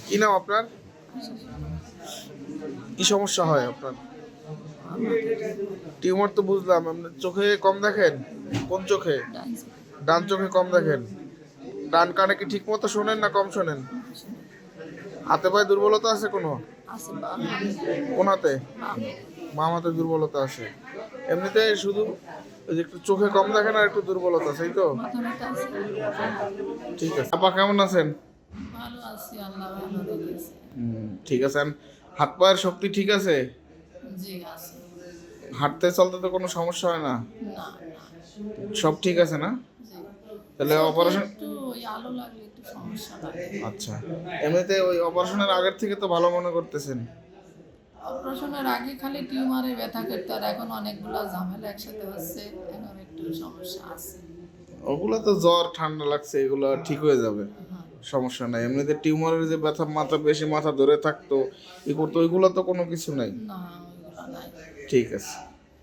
কি নাম আপনার? কি সমস্যা হয় আপনার? টিউমার তো বুঝলাম, আপনার চোখে কম দেখেন? কোন চোখে? ডান চোখে কম দেখেন। ডান কানে কি ঠিক মতো শোনেন না কম শোনেন? হাতে পায়ে দুর্বলতা আছে কোনো? কোন হাতে? বাম হাতে দুর্বলতা আছে। এমনিতে শুধু ওই যে একটু চোখে কম দেখেন আর একটু দুর্বলতা, সেই তো? ঠিক আছে। আপা কেমন আছেন? ভালো আছি, আল্লাহ ভালো রেখেছে। ঠিক আছে। হাত পায়ের শক্তি ঠিক আছে? জি আছে। হাঁটতে চলতে তো কোনো সমস্যা হয় না? না, সব ঠিক আছে না? জি। তাহলে চোখে অপারেশন? একটু ওই আলো লাগলে একটু সমস্যা লাগে। আচ্ছা। এমনিতে ওই অপারেশনের আগের থেকে তো ভালো মনে করতেছেন? অপারেশনের আগে খালি টিউমারে ব্যথা করতে, আর এখন অনেকগুলো ঝামেলা একসাথে হচ্ছে, এখন একটু সমস্যা আছে। ওগুলো তো জ্বর ঠান্ডা লাগছে, এগুলো ঠিক হয়ে যাবে, হ্যাঁ। সমস্যা নাই। এমনিতে টিউমারের যে ব্যথা, মাথা বেশি মাথা ধরে থাকতো ই করতো, ওইগুলো তো কোনো কিছু নাই। না, ওইগুলো নাই। ঠিক আছে।